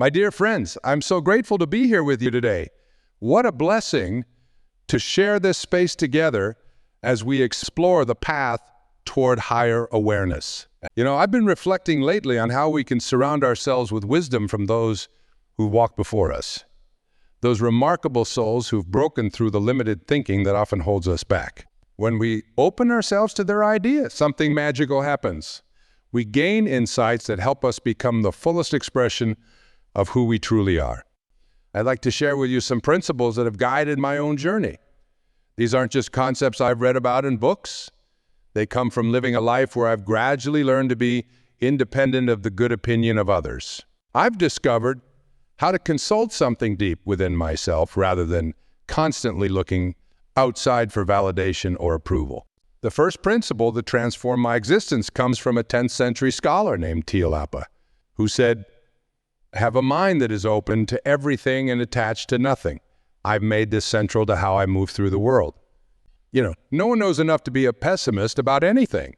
My dear friends, I'm so grateful to be here with you today. What a blessing to share this space together as we explore the path toward higher awareness. I've been reflecting lately on how we can surround ourselves with wisdom from those who walk before us. Those remarkable souls who've broken through the limited thinking that often holds us back. When we open ourselves to their ideas, something magical happens. We gain insights that help us become the fullest expression of who we truly are. I'd like to share with you some principles that have guided my own journey. These aren't just concepts I've read about in books. They come from living a life where I've gradually learned to be independent of the good opinion of others. I've discovered how to consult something deep within myself rather than constantly looking outside for validation or approval. The first principle that transformed my existence comes from a 10th century scholar named Dyer, who said, "Have a mind that is open to everything and attached to nothing. I've made this central to how I move through the world." No one knows enough to be a pessimist about anything.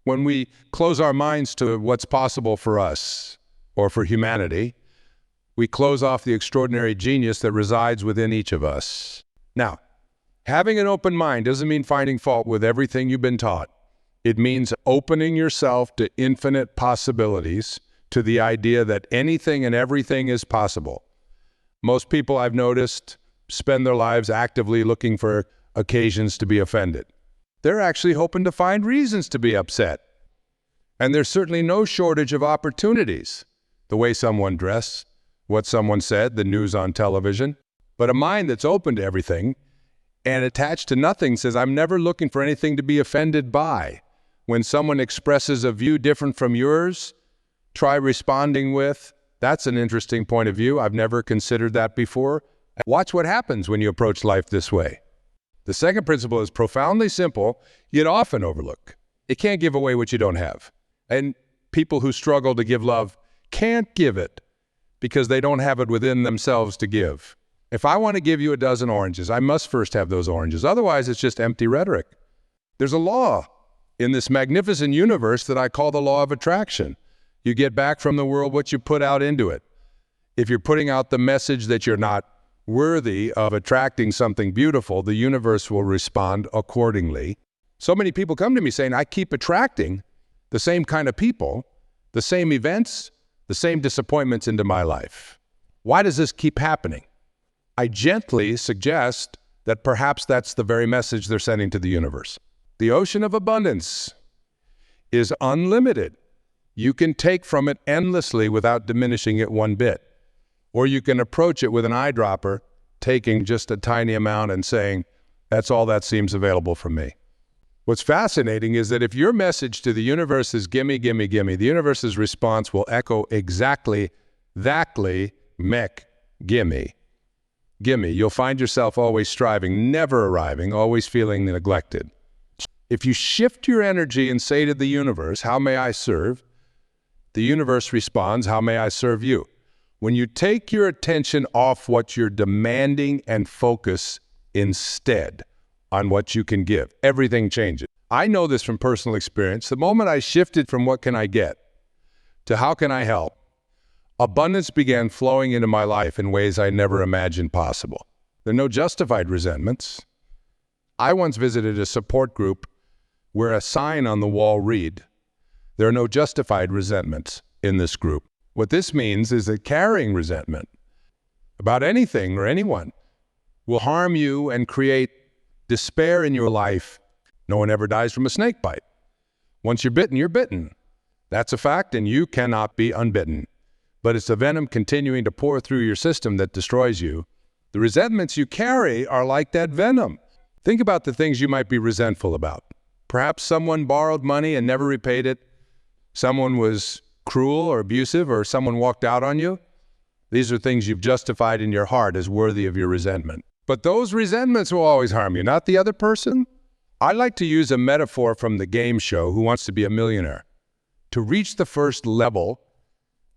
When we close our minds to what's possible for us or for humanity, we close off the extraordinary genius that resides within each of us. Now, having an open mind doesn't mean finding fault with everything you've been taught. It means opening yourself to infinite possibilities, to the idea that anything and everything is possible. Most people I've noticed spend their lives actively looking for occasions to be offended. They're actually hoping to find reasons to be upset. And there's certainly no shortage of opportunities. The way someone dressed, what someone said, the news on television. But a mind that's open to everything and attached to nothing says, I'm never looking for anything to be offended by. When someone expresses a view different from yours, try responding with, "That's an interesting point of view. I've never considered that before." Watch what happens when you approach life this way. The second principle is profoundly simple, yet often overlooked. You can't give away what you don't have. And people who struggle to give love can't give it because they don't have it within themselves to give. If I want to give you a dozen oranges, I must first have those oranges. Otherwise, it's just empty rhetoric. There's a law in this magnificent universe that I call the law of attraction. You get back from the world what you put out into it. If you're putting out the message that you're not worthy of attracting something beautiful, the universe will respond accordingly. So many people come to me saying, I keep attracting the same kind of people, the same events, the same disappointments into my life. Why does this keep happening? I gently suggest that perhaps that's the very message they're sending to the universe. The ocean of abundance is unlimited. You can take from it endlessly without diminishing it one bit. Or you can approach it with an eyedropper, taking just a tiny amount and saying, that's all that seems available for me. What's fascinating is that if your message to the universe is gimme, gimme, gimme, the universe's response will echo exactly, mech, gimme. Gimme. You'll find yourself always striving, never arriving, always feeling neglected. If you shift your energy and say to the universe, how may I serve? The universe responds, how may I serve you? When you take your attention off what you're demanding and focus instead on what you can give, everything changes. I know this from personal experience. The moment I shifted from what can I get to how can I help, abundance began flowing into my life in ways I never imagined possible. There are no justified resentments. I once visited a support group where a sign on the wall read, "There are no justified resentments in this group." What this means is that carrying resentment about anything or anyone will harm you and create despair in your life. No one ever dies from a snake bite. Once you're bitten, you're bitten. That's a fact, and you cannot be unbitten. But it's the venom continuing to pour through your system that destroys you. The resentments you carry are like that venom. Think about the things you might be resentful about. Perhaps someone borrowed money and never repaid it. Someone was cruel or abusive, or someone walked out on you. These are things you've justified in your heart as worthy of your resentment. But those resentments will always harm you, not the other person. I like to use a metaphor from the game show, Who Wants to Be a Millionaire? To reach the first level,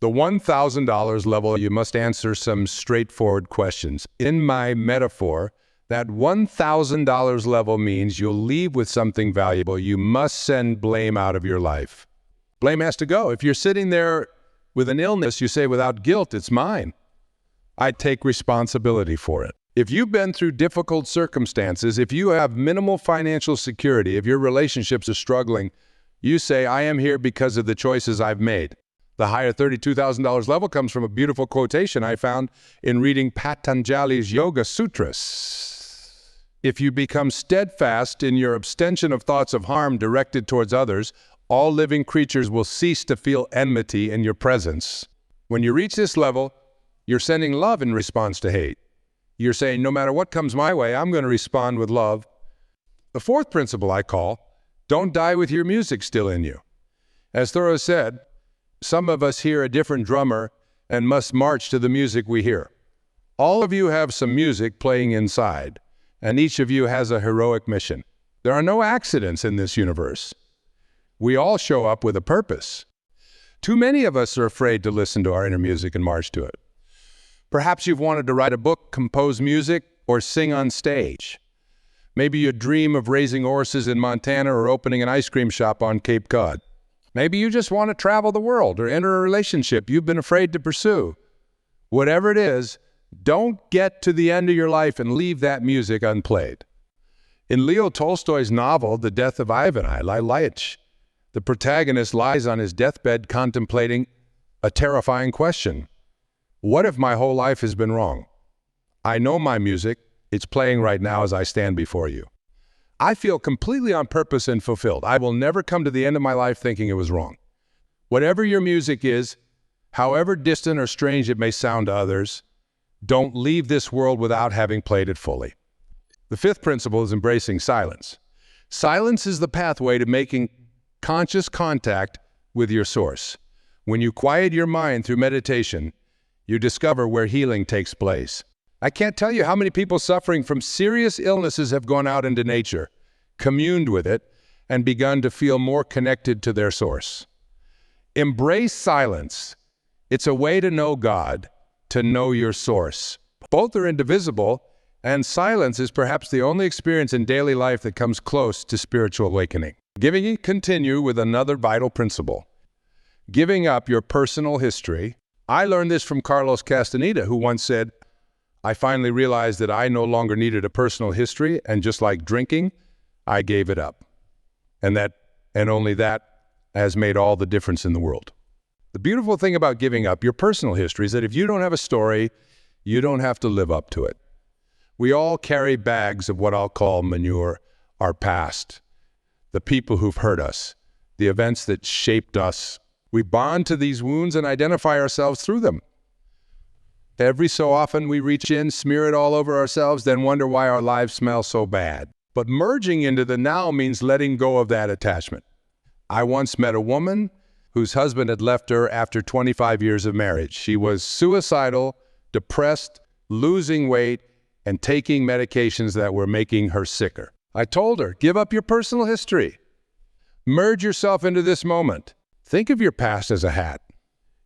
the $1,000 level, you must answer some straightforward questions. In my metaphor, that $1,000 level means you'll leave with something valuable. You must send blame out of your life. Blame has to go. If you're sitting there With an illness, you say without guilt, it's mine. I take responsibility for it. If you've been through difficult circumstances, if you have minimal financial security, if your relationships are struggling, you say, I am here because of the choices I've made. The higher $32,000 level comes from a beautiful quotation I found in reading Patanjali's Yoga Sutras. If you become steadfast in your abstention of thoughts of harm directed towards others, all living creatures will cease to feel enmity in your presence. When you reach this level, you're sending love in response to hate. You're saying, no matter what comes my way, I'm going to respond with love. The fourth principle I call, don't die with your music still in you. As Thoreau said, some of us hear a different drummer and must march to the music we hear. All of you have some music playing inside, and each of you has a heroic mission. There are no accidents in this universe. We all show up with a purpose. Too many of us are afraid to listen to our inner music and march to it. Perhaps you've wanted to write a book, compose music, or sing on stage. Maybe you dream of raising horses in Montana or opening an ice cream shop on Cape Cod. Maybe you just want to travel the world or enter a relationship you've been afraid to pursue. Whatever it is, don't get to the end of your life and leave that music unplayed. In Leo Tolstoy's novel, The Death of Ivan Ilyich, the protagonist lies on his deathbed contemplating a terrifying question. What if my whole life has been wrong? I know my music. It's playing right now as I stand before you. I feel completely on purpose and fulfilled. I will never come to the end of my life thinking it was wrong. Whatever your music is, however distant or strange it may sound to others, don't leave this world without having played it fully. The fifth principle is embracing silence. Silence is the pathway to making conscious contact with your source. When you quiet your mind through meditation, you discover where healing takes place. I can't tell you how many people suffering from serious illnesses have gone out into nature, communed with it, and begun to feel more connected to their source. Embrace silence. It's a way to know God, to know your source. Both are indivisible, and silence is perhaps the only experience in daily life that comes close to spiritual awakening. Continue with another vital principle. Giving up your personal history. I learned this from Carlos Castaneda, who once said, I finally realized that I no longer needed a personal history, and just like drinking, I gave it up. And only that has made all the difference in the world. The beautiful thing about giving up your personal history is that if you don't have a story, you don't have to live up to it. We all carry bags of what I'll call manure, our past, the people who've hurt us, the events that shaped us. We bond to these wounds and identify ourselves through them. Every so often we reach in, smear it all over ourselves, then wonder why our lives smell so bad. But merging into the now means letting go of that attachment. I once met a woman whose husband had left her after 25 years of marriage. She was suicidal, depressed, losing weight, and taking medications that were making her sicker. I told her, give up your personal history. Merge yourself into this moment. Think of your past as a hat.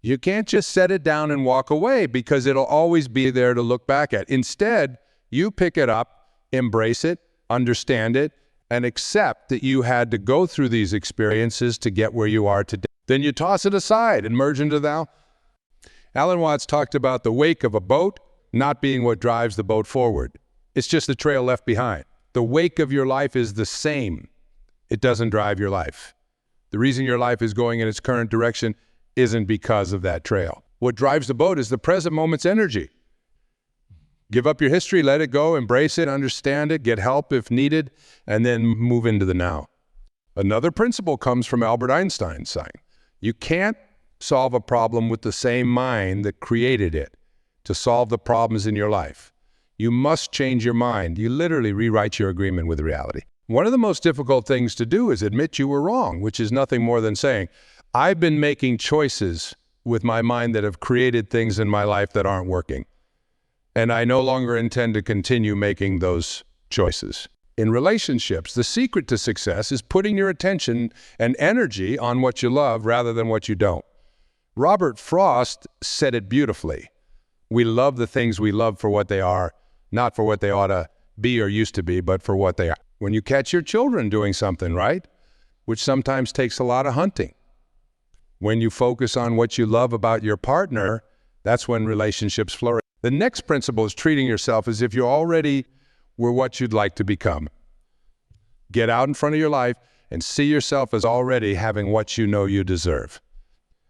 You can't just set it down and walk away because it'll always be there to look back at. Instead, you pick it up, embrace it, understand it, and accept that you had to go through these experiences to get where you are today. Then you toss it aside and merge into the now. Alan Watts talked about the wake of a boat not being what drives the boat forward. It's just the trail left behind. The wake of your life is the same. It doesn't drive your life. The reason your life is going in its current direction isn't because of that trail. What drives the boat is the present moment's energy. Give up your history, let it go, embrace it, understand it, get help if needed, and then move into the now. Another principle comes from Albert Einstein saying, you can't solve a problem with the same mind that created it to solve the problems in your life. You must change your mind. You literally rewrite your agreement with reality. One of the most difficult things to do is admit you were wrong, which is nothing more than saying, I've been making choices with my mind that have created things in my life that aren't working. And I no longer intend to continue making those choices. In relationships, the secret to success is putting your attention and energy on what you love rather than what you don't. Robert Frost said it beautifully. We love the things we love for what they are, not for what they ought to be or used to be, but for what they are. When you catch your children doing something right, which sometimes takes a lot of hunting, When you focus on what you love about your partner, that's when relationships flourish. The next principle is treating yourself as if you already were what you'd like to become. Get out in front of your life and see yourself as already having what you know you deserve.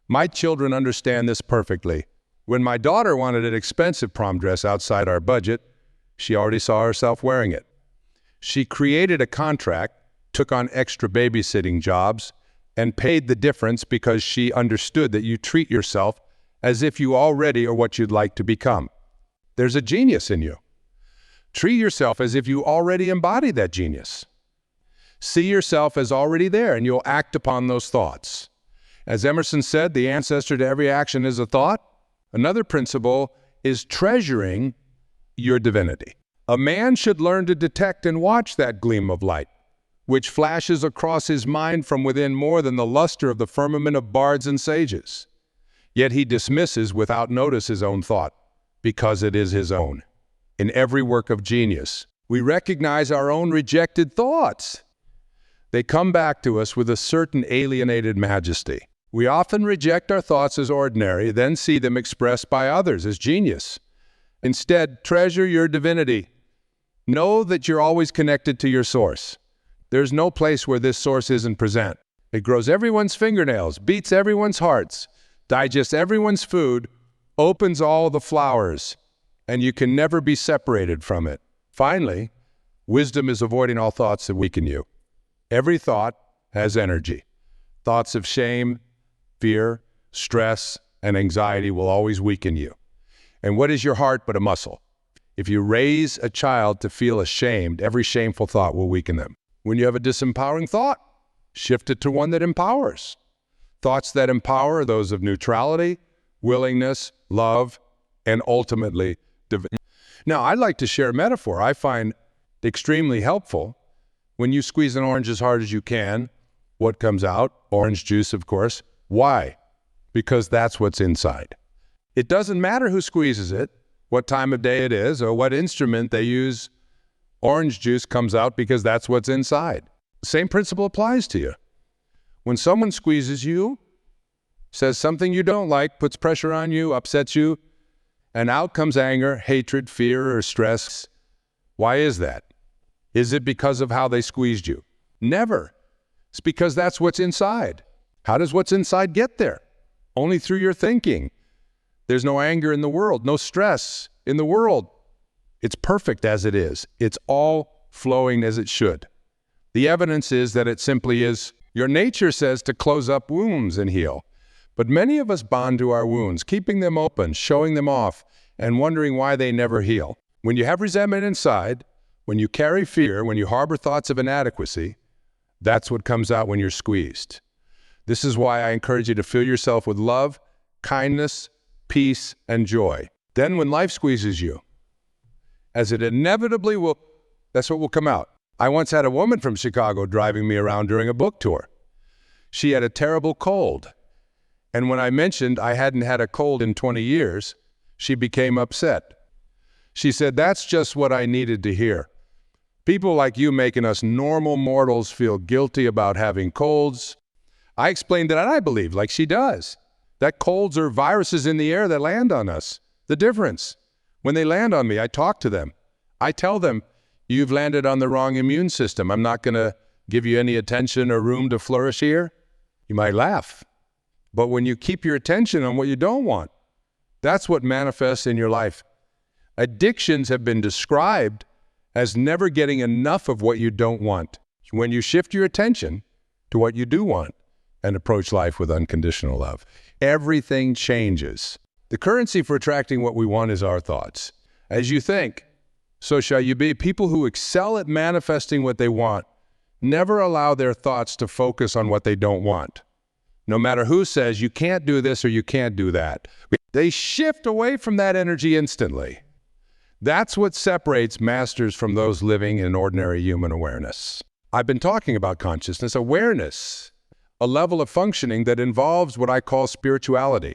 My children understand this perfectly. When my daughter wanted an expensive prom dress outside our budget, she already saw herself wearing it. She created a contract, took on extra babysitting jobs, and paid the difference because she understood that you treat yourself as if you already are what you'd like to become. There's a genius in you. Treat yourself as if you already embody that genius. See yourself as already there, and you'll act upon those thoughts. As Emerson said, the ancestor to every action is a thought. Another principle is treasuring your divinity. A man should learn to detect and watch that gleam of light, which flashes across his mind from within more than the luster of the firmament of bards and sages. Yet he dismisses without notice his own thought, because it is his own. In every work of genius, we recognize our own rejected thoughts. They come back to us with a certain alienated majesty. We often reject our thoughts as ordinary, then see them expressed by others as genius. Instead, treasure your divinity. Know that you're always connected to your source. There's no place where this source isn't present. It grows everyone's fingernails, beats everyone's hearts, digests everyone's food, opens all the flowers, and you can never be separated from it. Finally, wisdom is avoiding all thoughts that weaken you. Every thought has energy. Thoughts of shame, fear, stress, and anxiety will always weaken you. And what is your heart but a muscle? If you raise a child to feel ashamed, every shameful thought will weaken them. When you have a disempowering thought, shift it to one that empowers. Thoughts that empower are those of neutrality, willingness, love, and ultimately divinity. Now, I'd like to share a metaphor I find extremely helpful. When you squeeze an orange as hard as you can, what comes out? Orange juice, of course. Why? Because that's what's inside. It doesn't matter who squeezes it, what time of day it is, or what instrument they use. Orange juice comes out because that's what's inside. The same principle applies to you. When someone squeezes you, says something you don't like, puts pressure on you, upsets you, and out comes anger, hatred, fear, or stress. Why is that? Is it because of how they squeezed you? Never. It's because that's what's inside. How does what's inside get there? Only through your thinking. There's no anger in the world, no stress in the world. It's perfect as it is. It's all flowing as it should. The evidence is that it simply is. Your nature says to close up wounds and heal. But many of us bond to our wounds, keeping them open, showing them off, and wondering why they never heal. When you have resentment inside, when you carry fear, when you harbor thoughts of inadequacy, that's what comes out when you're squeezed. This is why I encourage you to fill yourself with love, kindness, peace, and joy. Then when life squeezes you, as it inevitably will, that's what will come out. I once had a woman from Chicago driving me around during a book tour. She had a terrible cold. And when I mentioned I hadn't had a cold in 20 years, she became upset. She said, "That's just what I needed to hear. People like you making us normal mortals feel guilty about having colds." I explained that I believe, like she does, that colds are viruses in the air that land on us. The difference, when they land on me, I talk to them. I tell them, "You've landed on the wrong immune system. I'm not going to give you any attention or room to flourish here." You might laugh. But when you keep your attention on what you don't want, that's what manifests in your life. Addictions have been described as never getting enough of what you don't want. When you shift your attention to what you do want and approach life with unconditional love, everything changes. The currency for attracting what we want is our thoughts. As you think, so shall you be. People who excel at manifesting what they want never allow their thoughts to focus on what they don't want. No matter who says you can't do this or you can't do that, they shift away from that energy instantly. That's what separates masters from those living in ordinary human awareness. I've been talking about consciousness awareness, a level of functioning that involves what I call spirituality.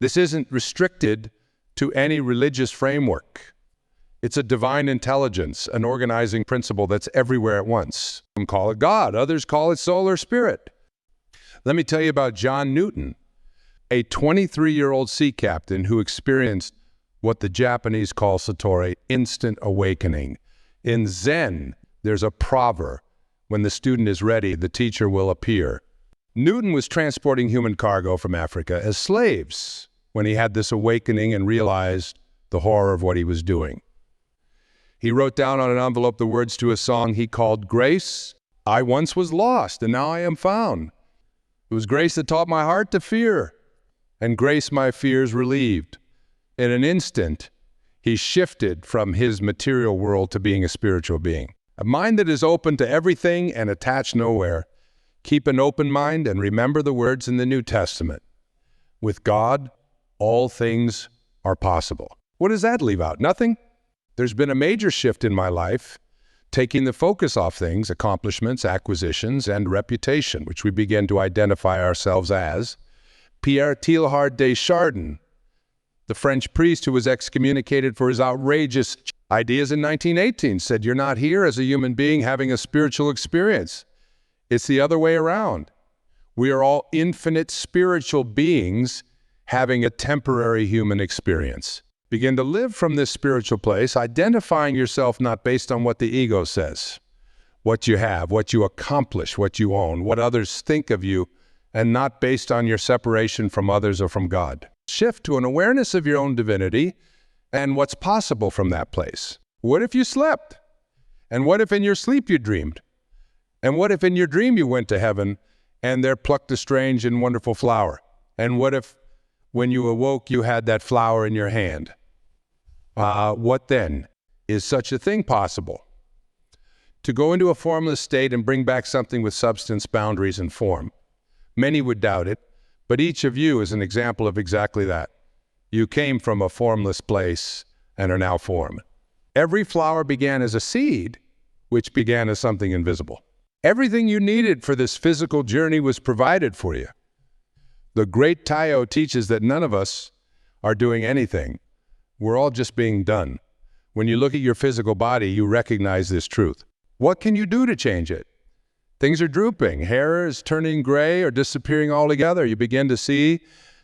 This isn't restricted to any religious framework. It's a divine intelligence, an organizing principle that's everywhere at once. Some call it God, others call it soul or spirit. Let me tell you about John Newton, a 23-year-old sea captain who experienced what the Japanese call satori, instant awakening. In Zen, there's a proverb: when the student is ready, the teacher will appear. Newton was transporting human cargo from Africa as slaves when he had this awakening and realized the horror of what he was doing. He wrote down on an envelope the words to a song he called Grace. I once was lost, and now I am found. It was grace that taught my heart to fear, and grace my fears relieved. In an instant, he shifted from his material world to being a spiritual being. A mind that is open to everything and attached nowhere. Keep an open mind and remember the words in the New Testament. With God, all things are possible. What does that leave out? Nothing. There's been a major shift in my life, taking the focus off things, accomplishments, acquisitions, and reputation, which we begin to identify ourselves as. Pierre Teilhard de Chardin, the French priest who was excommunicated for his outrageous ideas in 1918, said, "You're not here as a human being having a spiritual experience. It's the other way around. We are all infinite spiritual beings having a temporary human experience." Begin to live from this spiritual place, identifying yourself not based on what the ego says, what you have, what you accomplish, what you own, what others think of you, and not based on your separation from others or from God. Shift to an awareness of your own divinity and what's possible from that place. What if you slept? And what if in your sleep you dreamed? And what if in your dream you went to heaven and there plucked a strange and wonderful flower? And what if when you awoke you had that flower in your hand? What then? Is such a thing possible? To go into a formless state and bring back something with substance, boundaries, and form. Many would doubt it, but each of you is an example of exactly that. You came from a formless place and are now formed. Every flower began as a seed, which began as something invisible. Everything you needed for this physical journey was provided for you. The great Dyer teaches that none of us are doing anything. We're all just being done. When you look at your physical body, you recognize this truth. What can you do to change it? Things are drooping. Hair is turning gray or disappearing altogether. You begin to see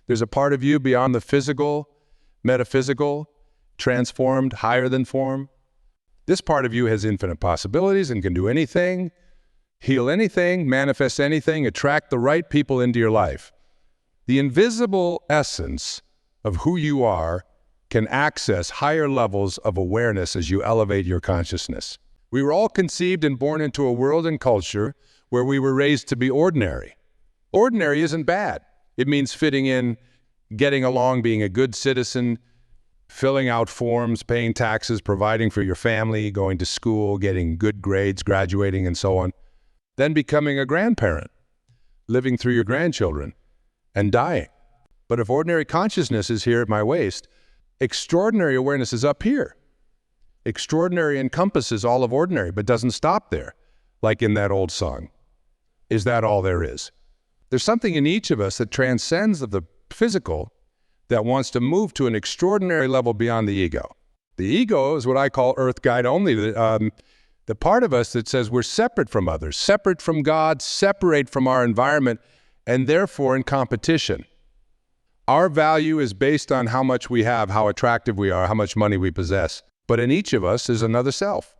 there's a part of you beyond the physical, metaphysical, transformed, higher than form. This part of you has infinite possibilities and can do anything, heal anything, manifest anything, attract the right people into your life. The invisible essence of who you are can access higher levels of awareness as you elevate your consciousness. We were all conceived and born into a world and culture where we were raised to be ordinary. Ordinary isn't bad. It means fitting in, getting along, being a good citizen, filling out forms, paying taxes, providing for your family, going to school, getting good grades, graduating, and so on. Then becoming a grandparent, living through your grandchildren, and dying. But if ordinary consciousness is here at my waist, extraordinary awareness is up here. Extraordinary encompasses all of ordinary, but doesn't stop there, like in that old song. Is that all there is? There's something in each of us that transcends the physical that wants to move to an extraordinary level beyond the ego. The ego is what I call earth guide only, the part of us that says we're separate from others, separate from God, separate from our environment, and therefore in competition. Our value is based on how much we have, how attractive we are, how much money we possess. But in each of us is another self,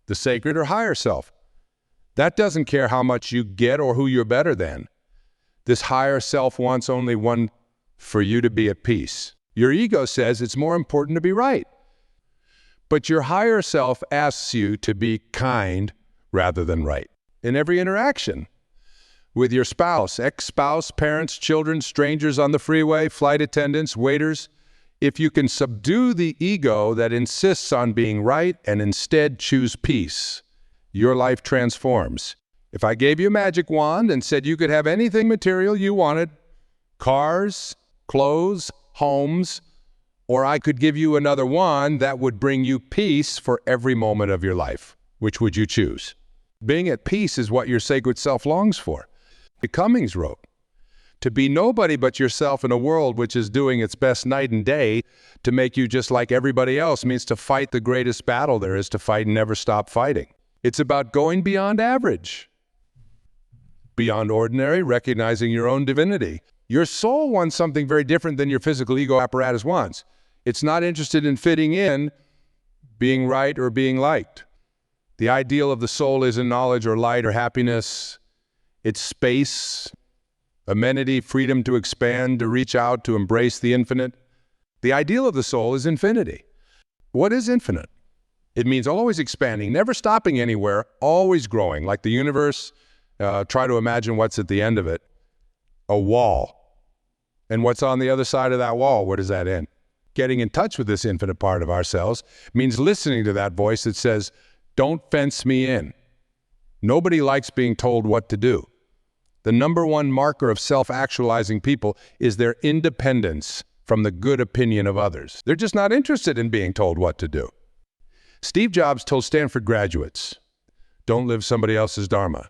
the sacred or higher self. That doesn't care how much you get or who you're better than. This higher self wants only one, for you to be at peace. Your ego says it's more important to be right. But your higher self asks you to be kind rather than right. In every interaction, with your spouse, ex-spouse, parents, children, strangers on the freeway, flight attendants, waiters, if you can subdue the ego that insists on being right and instead choose peace, your life transforms. If I gave you a magic wand and said you could have anything material you wanted, cars, clothes, homes, or I could give you another wand that would bring you peace for every moment of your life, which would you choose? Being at peace is what your sacred self longs for. Cummings wrote, to be nobody but yourself in a world which is doing its best night and day to make you just like everybody else means to fight the greatest battle there is to fight and never stop fighting. It's about going beyond average. Beyond ordinary, recognizing your own divinity. Your soul wants something very different than your physical ego apparatus wants. It's not interested in fitting in, being right, or being liked. The ideal of the soul isn't knowledge or light or happiness. It's space, amenity, freedom to expand, to reach out, to embrace the infinite. The ideal of the soul is infinity. What is infinite? It means always expanding, never stopping anywhere, always growing. Like the universe, try to imagine what's at the end of it. A wall. And what's on the other side of that wall? Where does that end? Getting in touch with this infinite part of ourselves means listening to that voice that says, don't fence me in. Nobody likes being told what to do. The number one marker of self-actualizing people is their independence from the good opinion of others. They're just not interested in being told what to do. Steve Jobs told Stanford graduates, don't live somebody else's dharma.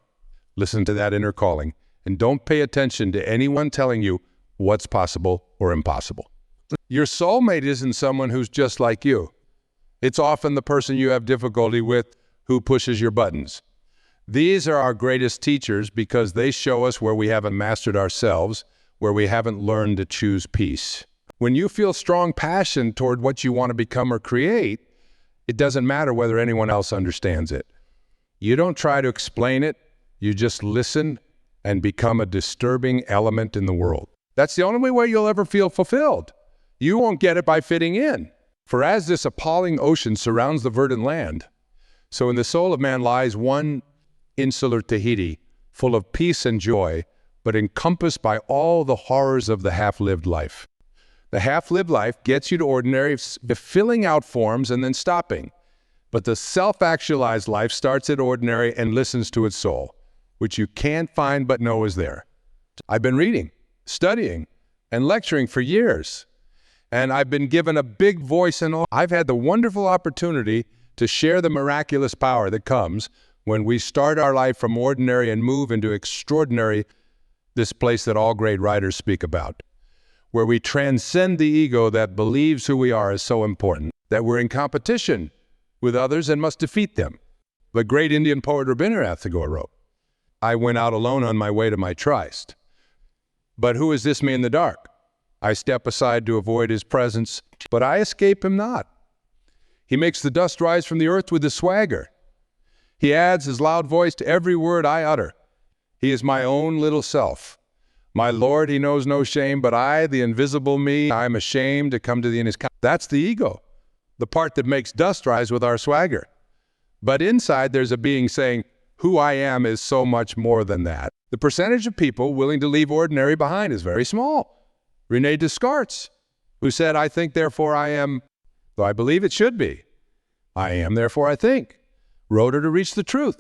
Listen to that inner calling, and don't pay attention to anyone telling you what's possible or impossible. Your soulmate isn't someone who's just like you. It's often the person you have difficulty with who pushes your buttons. These are our greatest teachers because they show us where we haven't mastered ourselves, where we haven't learned to choose peace. When you feel strong passion toward what you want to become or create, it doesn't matter whether anyone else understands it. You don't try to explain it, you just listen and become a disturbing element in the world. That's the only way you'll ever feel fulfilled. You won't get it by fitting in. For as this appalling ocean surrounds the verdant land, so in the soul of man lies one insular Tahiti, full of peace and joy, but encompassed by all the horrors of the half-lived life. The half-lived life gets you to ordinary, filling out forms and then stopping. But the self-actualized life starts at ordinary and listens to its soul, which you can't find but know is there. I've been reading, studying, and lecturing for years, and I've been given a big voice and all. I've had the wonderful opportunity to share the miraculous power that comes when we start our life from ordinary and move into extraordinary, this place that all great writers speak about, where we transcend the ego that believes who we are is so important, that we're in competition with others and must defeat them. The great Indian poet Rabindranath Tagore wrote, I went out alone on my way to my tryst. But who is this me in the dark? I step aside to avoid his presence, but I escape him not. He makes the dust rise from the earth with his swagger. He adds his loud voice to every word I utter. He is my own little self. My Lord, he knows no shame, but I, the invisible me, I'm ashamed to come to thee in his company. That's the ego, the part that makes dust rise with our swagger. But inside there's a being saying, who I am is so much more than that. The percentage of people willing to leave ordinary behind is very small. René Descartes, who said, I think, therefore I am, though I believe it should be. I am, therefore I think, wrote her to reach the truth.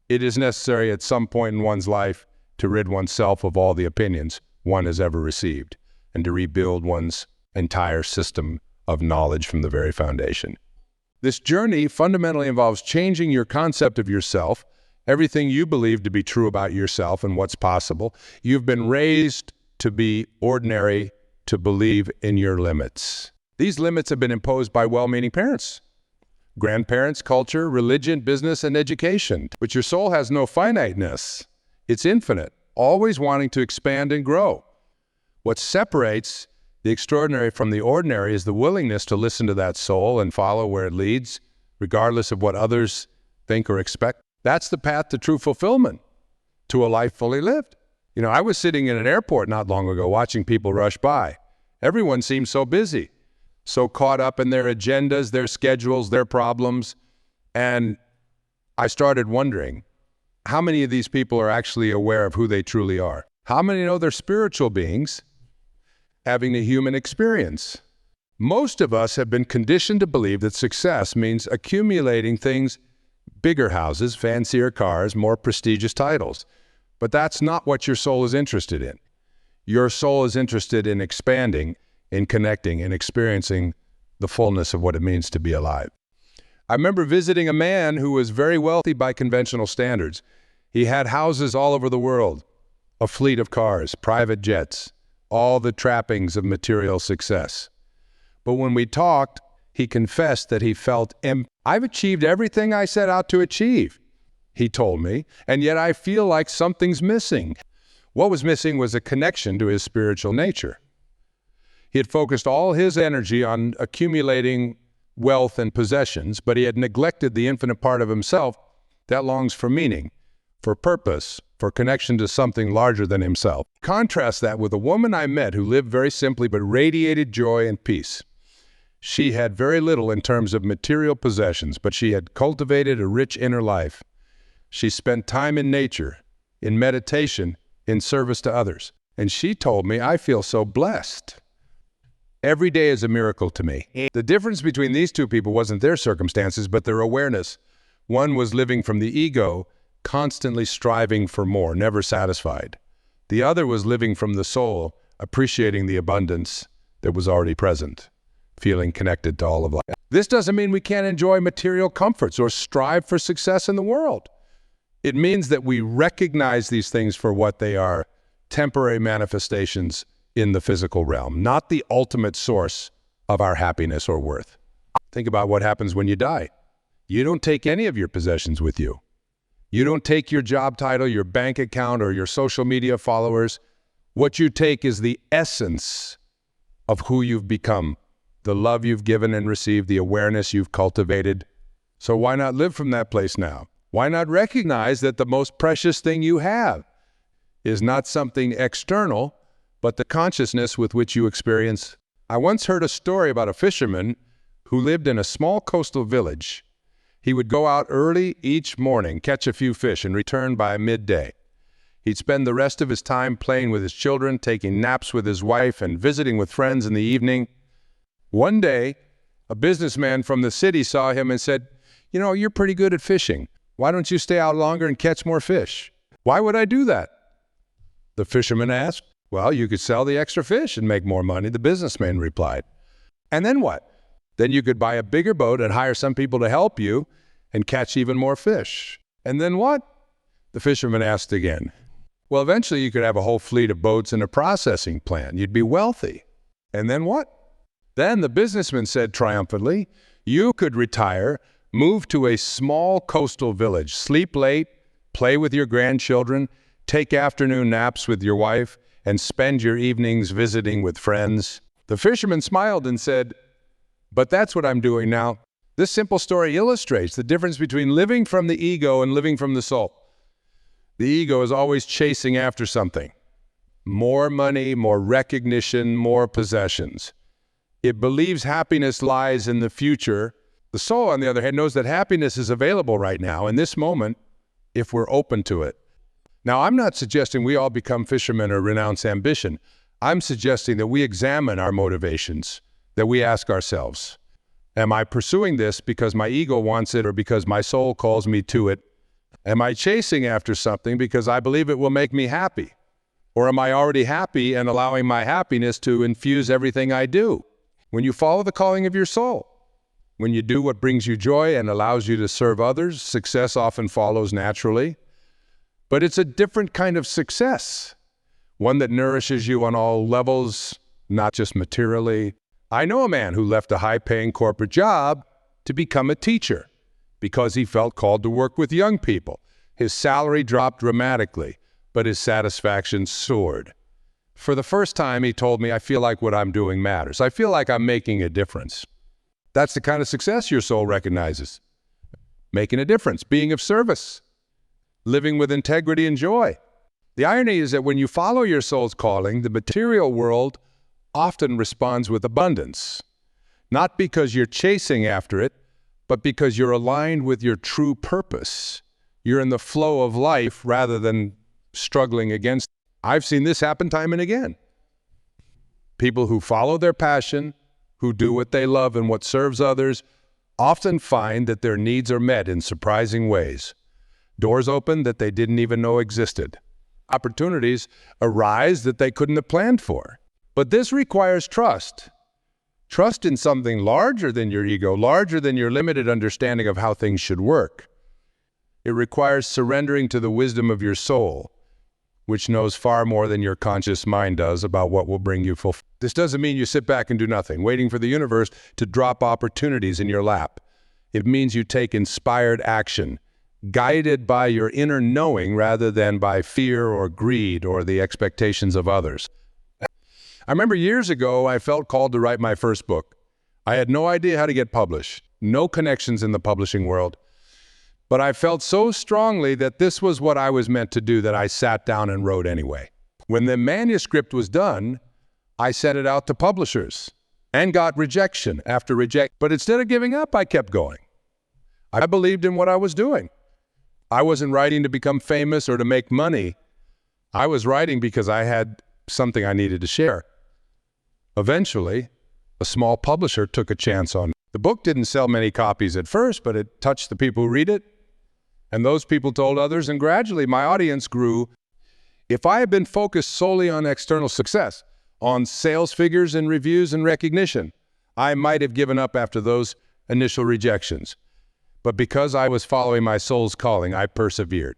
It is necessary at some point in one's life to rid oneself of all the opinions one has ever received and to rebuild one's entire system of knowledge from the very foundation. This journey fundamentally involves changing your concept of yourself, everything you believe to be true about yourself and what's possible. You've been raised to be ordinary, to believe in your limits. These limits have been imposed by well-meaning parents, grandparents, culture, religion, business, and education. But your soul has no finiteness. It's infinite, always wanting to expand and grow. What separates the extraordinary from the ordinary is the willingness to listen to that soul and follow where it leads, regardless of what others think or expect. That's the path to true fulfillment, to a life fully lived. You know, I was sitting in an airport not long ago watching people rush by. Everyone seemed so busy, so caught up in their agendas, their schedules, their problems. And I started wondering, how many of these people are actually aware of who they truly are? How many know they're spiritual beings having a human experience? Most of us have been conditioned to believe that success means accumulating things, bigger houses, fancier cars, more prestigious titles. But that's not what your soul is interested in. Your soul is interested in expanding, in connecting, and experiencing the fullness of what it means to be alive. I remember visiting a man who was very wealthy by conventional standards. He had houses all over the world, a fleet of cars, private jets, all the trappings of material success. But when we talked, he confessed that he felt, I've achieved everything I set out to achieve. he told me, and yet I feel like something's missing. What was missing was a connection to his spiritual nature. He had focused all his energy on accumulating wealth and possessions, but he had neglected the infinite part of himself that longs for meaning, for purpose, for connection to something larger than himself. Contrast that with a woman I met who lived very simply but radiated joy and peace. She had very little in terms of material possessions, but she had cultivated a rich inner life. She spent time in nature, in meditation, in service to others. And she told me, I feel so blessed. Every day is a miracle to me. The difference between these two people wasn't their circumstances, but their awareness. One was living from the ego, constantly striving for more, never satisfied. The other was living from the soul, appreciating the abundance that was already present, feeling connected to all of life. This doesn't mean we can't enjoy material comforts or strive for success in the world. It means that we recognize these things for what they are, temporary manifestations in the physical realm, not the ultimate source of our happiness or worth. Think about what happens when you die. You don't take any of your possessions with you. You don't take your job title, your bank account, or your social media followers. What you take is the essence of who you've become, the love you've given and received, the awareness you've cultivated. So why not live from that place now? Why not recognize that the most precious thing you have is not something external, but the consciousness with which you experience? I once heard a story about a fisherman who lived in a small coastal village. He would go out early each morning, catch a few fish, and return by midday. He'd spend the rest of his time playing with his children, taking naps with his wife, and visiting with friends in the evening. One day, a businessman from the city saw him and said, "You know, you're pretty good at fishing. Why don't you stay out longer and catch more fish?" "Why would I do that?" the fisherman asked. "Well, you could sell the extra fish and make more money," the businessman replied. "And then what?" "Then you could buy a bigger boat and hire some people to help you and catch even more fish." "And then what?" the fisherman asked again. "Well, eventually you could have a whole fleet of boats and a processing plant. You'd be wealthy." "And then what?" Then the businessman said triumphantly, "You could retire, move to a small coastal village, sleep late, play with your grandchildren, take afternoon naps with your wife, and spend your evenings visiting with friends." The fisherman smiled and said, "But that's what I'm doing now." This simple story illustrates the difference between living from the ego and living from the soul. The ego is always chasing after something. More money, more recognition, more possessions. It believes happiness lies in the future. The soul, on the other hand, knows that happiness is available right now, in this moment, if we're open to it. Now, I'm not suggesting we all become fishermen or renounce ambition. I'm suggesting that we examine our motivations, that we ask ourselves, am I pursuing this because my ego wants it or because my soul calls me to it? Am I chasing after something because I believe it will make me happy? Or am I already happy and allowing my happiness to infuse everything I do? When you follow the calling of your soul, when you do what brings you joy and allows you to serve others, success often follows naturally. But it's a different kind of success, one that nourishes you on all levels, not just materially. I know a man who left a high-paying corporate job to become a teacher because he felt called to work with young people. His salary dropped dramatically, but his satisfaction soared. For the first time, he told me, "I feel like what I'm doing matters. I feel like I'm making a difference." That's the kind of success your soul recognizes. Making a difference, being of service, living with integrity and joy. The irony is that when you follow your soul's calling, the material world often responds with abundance. Not because you're chasing after it, but because you're aligned with your true purpose. You're in the flow of life rather than struggling against it. I've seen this happen time and again. People who follow their passion, who do what they love and what serves others, often find that their needs are met in surprising ways. Doors open that they didn't even know existed. Opportunities arise that they couldn't have planned for. But this requires trust. Trust in something larger than your ego, larger than your limited understanding of how things should work. It requires surrendering to the wisdom of your soul, which knows far more than your conscious mind does about what will bring you fulfillment. This doesn't mean you sit back and do nothing, waiting for the universe to drop opportunities in your lap. It means you take inspired action, guided by your inner knowing rather than by fear or greed or the expectations of others. I remember years ago, I felt called to write my first book. I had no idea how to get published, no connections in the publishing world. But I felt so strongly that this was what I was meant to do that I sat down and wrote anyway. When the manuscript was done, I sent it out to publishers and got rejection after rejection. But instead of giving up, I kept going. I believed in what I was doing. I wasn't writing to become famous or to make money. I was writing because I had something I needed to share. Eventually, a small publisher took a chance on me. The book didn't sell many copies at first, but it touched the people who read it. And those people told others, and gradually my audience grew. If I had been focused solely on external success, on sales figures and reviews and recognition, I might have given up after those initial rejections. But because I was following my soul's calling, I persevered.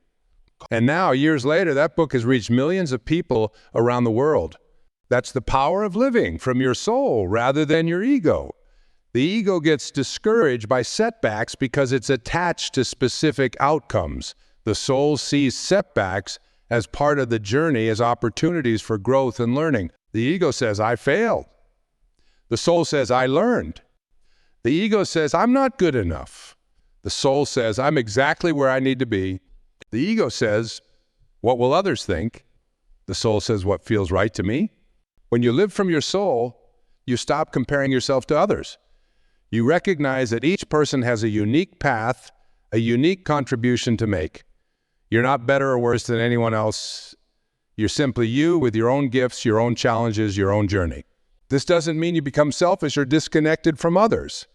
And now, years later, that book has reached millions of people around the world. That's the power of living from your soul rather than your ego. The ego gets discouraged by setbacks because it's attached to specific outcomes. The soul sees setbacks as part of the journey, as opportunities for growth and learning. The ego says, I failed. The soul says, I learned. The ego says, I'm not good enough. The soul says, I'm exactly where I need to be. The ego says, what will others think? The soul says, what feels right to me? When you live from your soul, you stop comparing yourself to others. You recognize that each person has a unique path, a unique contribution to make. You're not better or worse than anyone else. You're simply you with your own gifts, your own challenges, your own journey. This doesn't mean you become selfish or disconnected from others.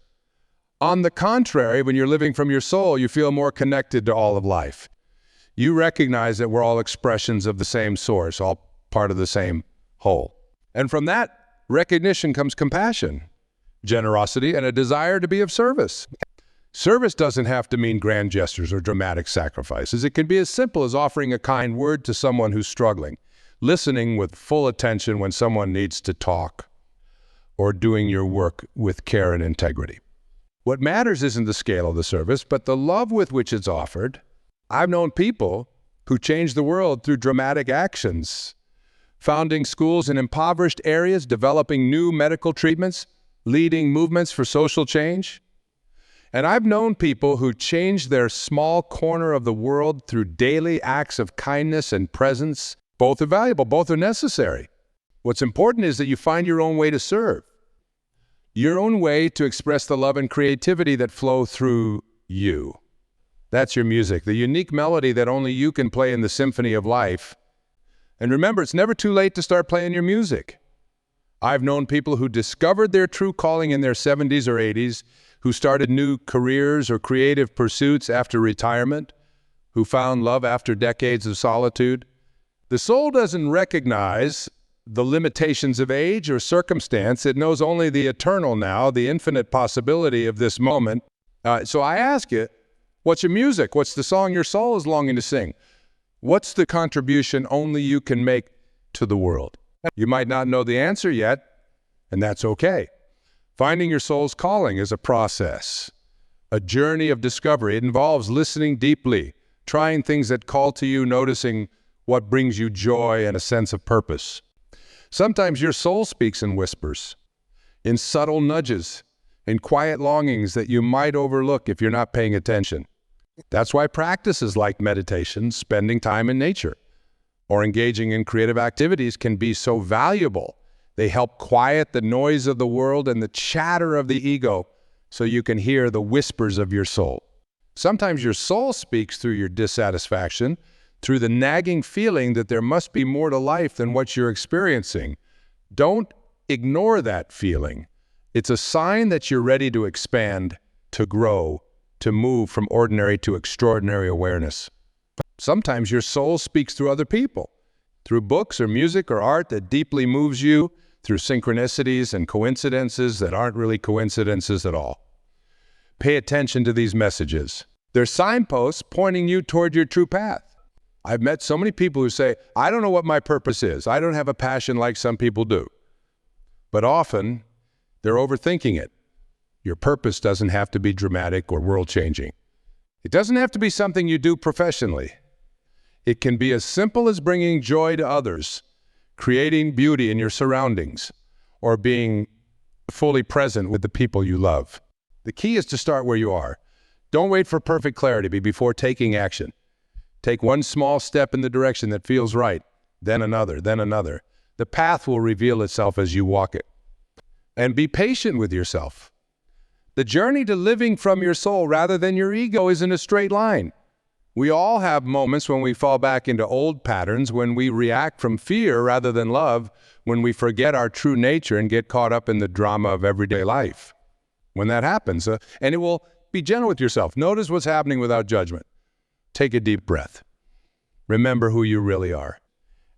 On the contrary, when you're living from your soul, you feel more connected to all of life. You recognize that we're all expressions of the same source, all part of the same whole. And from that recognition comes compassion, generosity, and a desire to be of service. Service doesn't have to mean grand gestures or dramatic sacrifices. It can be as simple as offering a kind word to someone who's struggling, listening with full attention when someone needs to talk, or doing your work with care and integrity. What matters isn't the scale of the service, but the love with which it's offered. I've known people who changed the world through dramatic actions, founding schools in impoverished areas, developing new medical treatments, leading movements for social change. And I've known people who changed their small corner of the world through daily acts of kindness and presence. Both are valuable, both are necessary. What's important is that you find your own way to serve, your own way to express the love and creativity that flow through you. That's your music, the unique melody that only you can play in the symphony of life. And remember, it's never too late to start playing your music. I've known people who discovered their true calling in their 70s or 80s, who started new careers or creative pursuits after retirement, who found love after decades of solitude. The soul doesn't recognize the limitations of age or circumstance. It knows only the eternal now, the infinite possibility of this moment. So I ask you, what's your music? What's the song your soul is longing to sing? What's the contribution only you can make to the world? You might not know the answer yet, and that's okay. Finding your soul's calling is a process, a journey of discovery. It involves listening deeply, trying things that call to you, noticing what brings you joy and a sense of purpose. Sometimes your soul speaks in whispers, in subtle nudges, in quiet longings that you might overlook if you're not paying attention. That's why practices like meditation, spending time in nature, or engaging in creative activities can be so valuable. They help quiet the noise of the world and the chatter of the ego so you can hear the whispers of your soul. Sometimes your soul speaks through your dissatisfaction, through the nagging feeling that there must be more to life than what you're experiencing. Don't ignore that feeling. It's a sign that you're ready to expand, to grow, to move from ordinary to extraordinary awareness. Sometimes your soul speaks through other people, through books or music or art that deeply moves you, through synchronicities and coincidences that aren't really coincidences at all. Pay attention to these messages. They're signposts pointing you toward your true path. I've met so many people who say, I don't know what my purpose is. I don't have a passion like some people do. But often, they're overthinking it. Your purpose doesn't have to be dramatic or world-changing. It doesn't have to be something you do professionally. It can be as simple as bringing joy to others, creating beauty in your surroundings, or being fully present with the people you love. The key is to start where you are. Don't wait for perfect clarity before taking action. Take one small step in the direction that feels right, then another, then another. The path will reveal itself as you walk it. And be patient with yourself. The journey to living from your soul rather than your ego isn't a straight line. We all have moments when we fall back into old patterns, when we react from fear rather than love, when we forget our true nature and get caught up in the drama of everyday life. When that happens, and it will be gentle with yourself. Notice what's happening without judgment. Take a deep breath. Remember who you really are.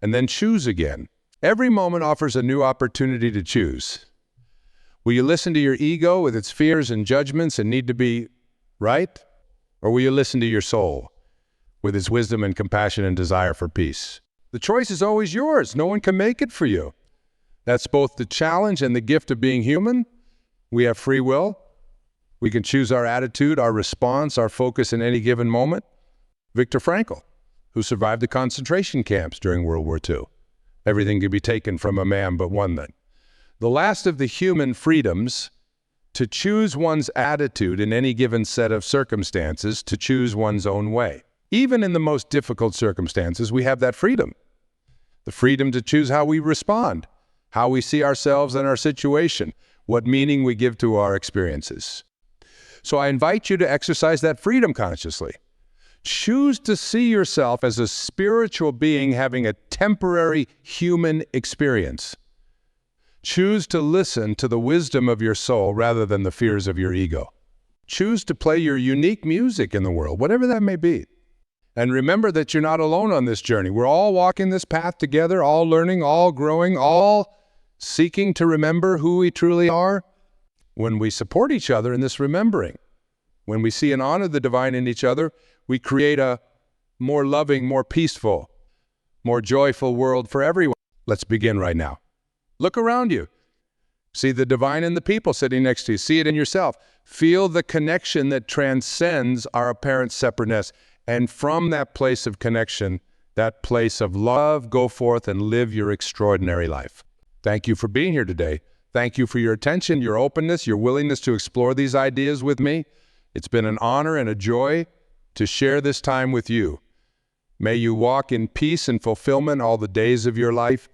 And then choose again. Every moment offers a new opportunity to choose. Will you listen to your ego with its fears and judgments and need to be right? Or will you listen to your soul with its wisdom and compassion and desire for peace? The choice is always yours. No one can make it for you. That's both the challenge and the gift of being human. We have free will. We can choose our attitude, our response, our focus in any given moment. Viktor Frankl, who survived the concentration camps during World War II. Everything could be taken from a man but one thing. The last of the human freedoms, to choose one's attitude in any given set of circumstances, to choose one's own way. Even in the most difficult circumstances, we have that freedom. The freedom to choose how we respond, how we see ourselves and our situation, what meaning we give to our experiences. So I invite you to exercise that freedom consciously. Choose to see yourself as a spiritual being having a temporary human experience. Choose to listen to the wisdom of your soul rather than the fears of your ego. Choose to play your unique music in the world, whatever that may be. And remember that you're not alone on this journey. We're all walking this path together, all learning, all growing, all seeking to remember who we truly are. When we support each other in this remembering, when we see and honor the divine in each other, we create a more loving, more peaceful, more joyful world for everyone. Let's begin right now. Look around you. See the divine in the people sitting next to you. See it in yourself. Feel the connection that transcends our apparent separateness. And from that place of connection, that place of love, go forth and live your extraordinary life. Thank you for being here today. Thank you for your attention, your openness, your willingness to explore these ideas with me. It's been an honor and a joy to share this time with you. May you walk in peace and fulfillment all the days of your life.